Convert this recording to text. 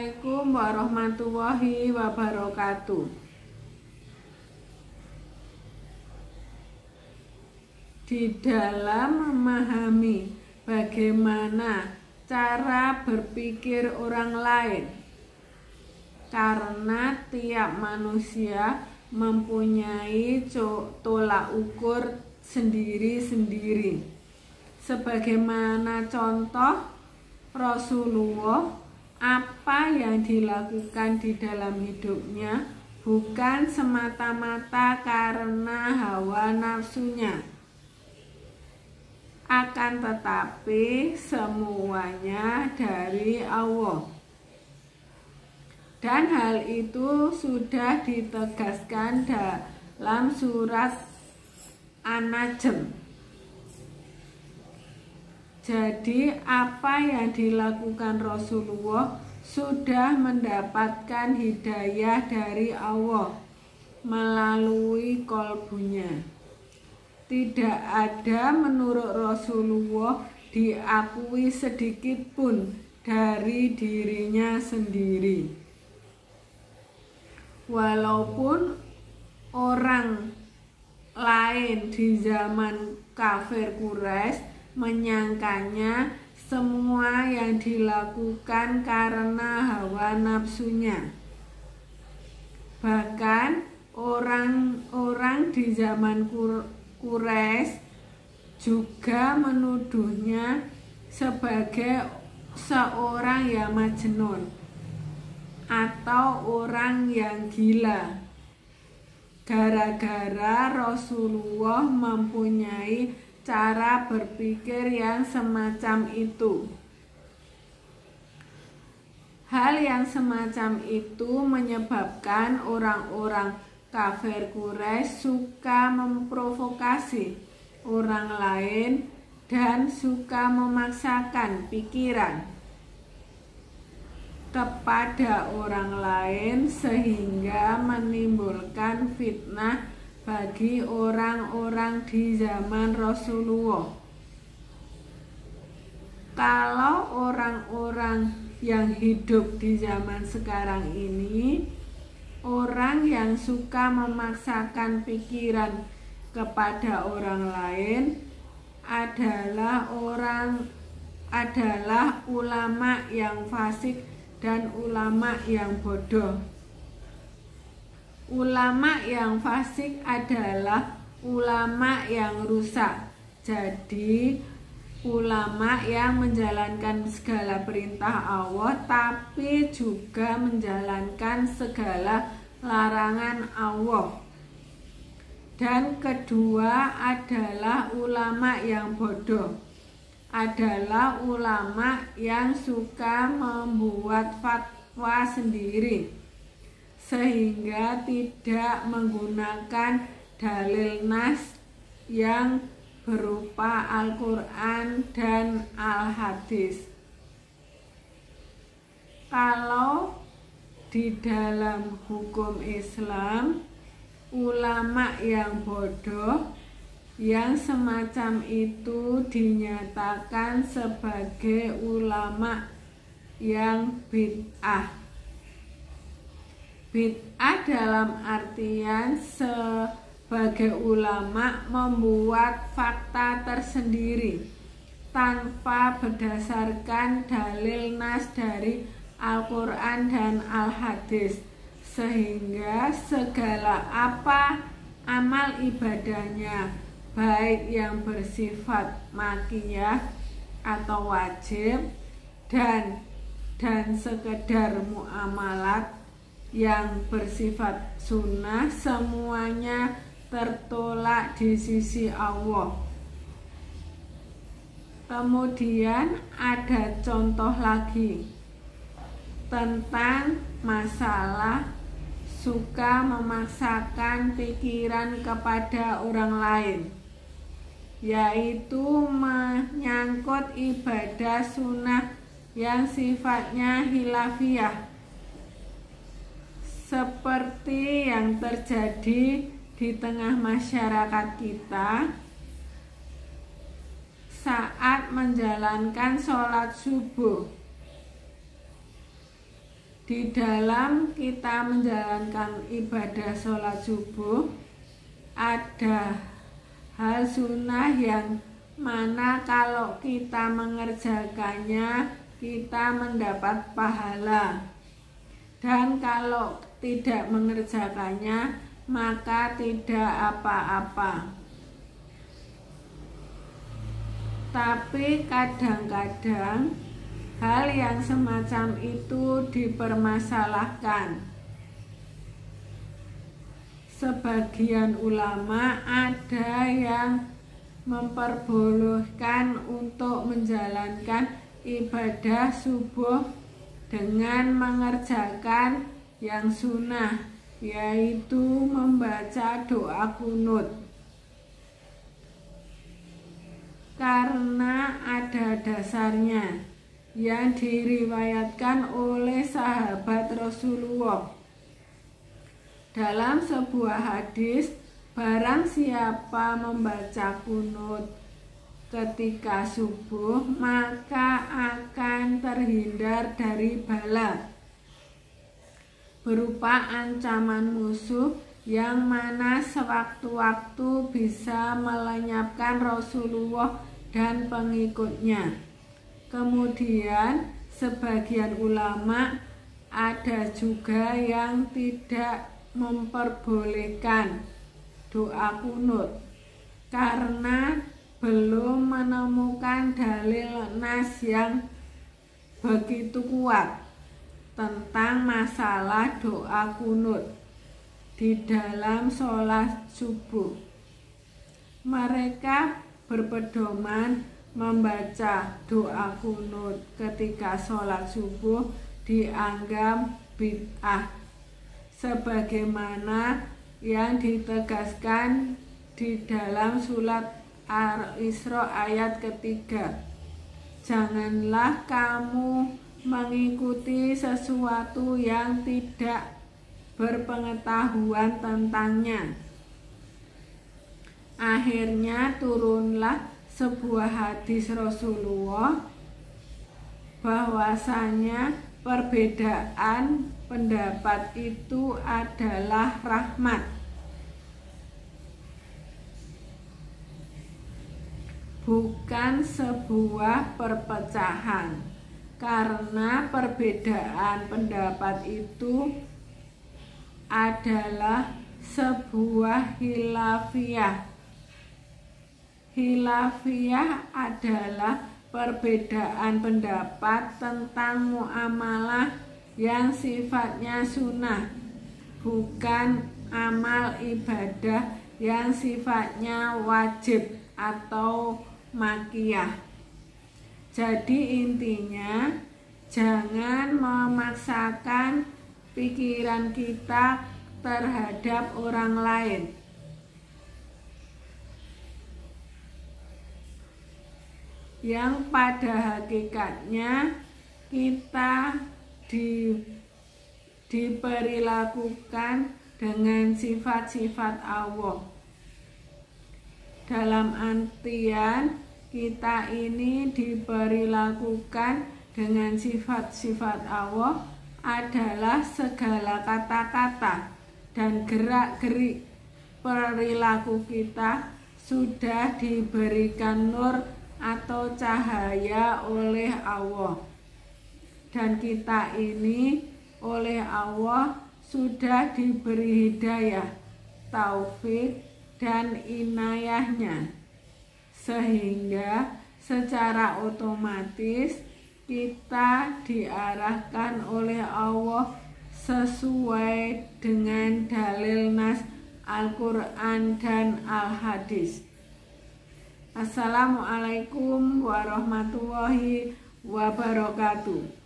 Assalamualaikum warahmatullahi wabarakatuh. Di dalam memahami bagaimana cara berpikir orang lain, karena tiap manusia mempunyai tolak ukur sendiri-sendiri. Sebagaimana contoh Rasulullah, apa yang dilakukan di dalam hidupnya bukan semata-mata karena hawa nafsunya, akan tetapi semuanya dari Allah. Dan hal itu sudah ditegaskan dalam surat An-Najm. Jadi apa yang dilakukan Rasulullah sudah mendapatkan hidayah dari Allah melalui kolbunya. Tidak ada menurut Rasulullah diakui sedikit pun dari dirinya sendiri. Walaupun orang lain di zaman kafir Quraisy menyangkanya semua yang dilakukan karena hawa nafsunya. Bahkan orang-orang di zaman Quraisy juga menuduhnya sebagai seorang yang majnun atau orang yang gila, gara-gara Rasulullah mempunyai cara berpikir yang semacam itu. Hal yang semacam itu menyebabkan orang-orang kafir Quraisy suka memprovokasi orang lain dan suka memaksakan pikiran kepada orang lain sehingga menimbulkan fitnah bagi orang-orang di zaman Rasulullah. Kalau orang-orang yang hidup di zaman sekarang ini, orang yang suka memaksakan pikiran kepada orang lain adalah ulama yang fasik dan ulama yang bodoh. Ulama yang fasik adalah ulama yang rusak. Jadi ulama yang menjalankan segala perintah Allah tapi juga menjalankan segala larangan Allah. Dan kedua adalah ulama yang bodoh, adalah ulama yang suka membuat fatwa sendiri sehingga tidak menggunakan dalil nas yang berupa Al-Quran dan Al-Hadis. Kalau di dalam hukum Islam, ulama yang bodoh yang semacam itu dinyatakan sebagai ulama yang bid'ah. Bid'ah dalam artian sebagai ulama membuat fakta tersendiri tanpa berdasarkan dalil nas dari Al-Quran dan Al-Hadis, sehingga segala apa amal ibadahnya, baik yang bersifat makiyah atau wajib dan sekedar muamalat yang bersifat sunnah, semuanya tertolak di sisi Allah. Kemudian ada contoh lagi tentang masalah suka memaksakan pikiran kepada orang lain, yaitu menyangkut ibadah sunnah yang sifatnya khilafiyah, seperti yang terjadi di tengah masyarakat kita saat menjalankan sholat subuh. Di dalam kita menjalankan ibadah sholat subuh, ada hal sunnah yang mana kalau kita mengerjakannya kita mendapat pahala, dan kalau tidak mengerjakannya maka tidak apa-apa. Tapi kadang-kadang hal yang semacam itu dipermasalahkan. Sebagian ulama ada yang memperbolehkan untuk menjalankan ibadah subuh dengan mengerjakan yang sunnah, yaitu membaca doa kunut. Karena ada dasarnya yang diriwayatkan oleh sahabat Rasulullah. Dalam sebuah hadis, barang siapa membaca kunut ketika subuh, maka akan terhindar dari bala berupa ancaman musuh yang mana sewaktu-waktu bisa melenyapkan Rasulullah dan pengikutnya. Kemudian sebagian ulama ada juga yang tidak memperbolehkan doa kunut karena belum menemukan dalil nas yang begitu kuat tentang masalah doa kunut di dalam sholat subuh. Mereka berpedoman membaca doa kunut ketika sholat subuh dianggap bid'ah, sebagaimana yang ditegaskan di dalam surat Al-Isra ayat ketiga. Janganlah kamu mengikuti sesuatu yang tidak berpengetahuan tentangnya. Akhirnya turunlah sebuah hadis Rasulullah bahwasanya perbedaan pendapat itu adalah rahmat, bukan sebuah perpecahan, karena perbedaan pendapat itu adalah sebuah khilafiyah. Khilafiyah adalah perbedaan pendapat tentang muamalah yang sifatnya sunnah, bukan amal ibadah yang sifatnya wajib atau makiyah. Jadi intinya, jangan memaksakan pikiran kita terhadap orang lain. Yang pada hakikatnya kita diperlakukan dengan sifat-sifat Allah. Dalam artian kita ini diperlakukan dengan sifat-sifat Allah adalah segala kata-kata dan gerak-gerik perilaku kita sudah diberikan nur atau cahaya oleh Allah, dan kita ini oleh Allah sudah diberi hidayah, taufik dan inayahnya, sehingga secara otomatis kita diarahkan oleh Allah sesuai dengan dalil nas Al-Quran dan Al-Hadis. Assalamualaikum warahmatullahi wabarakatuh.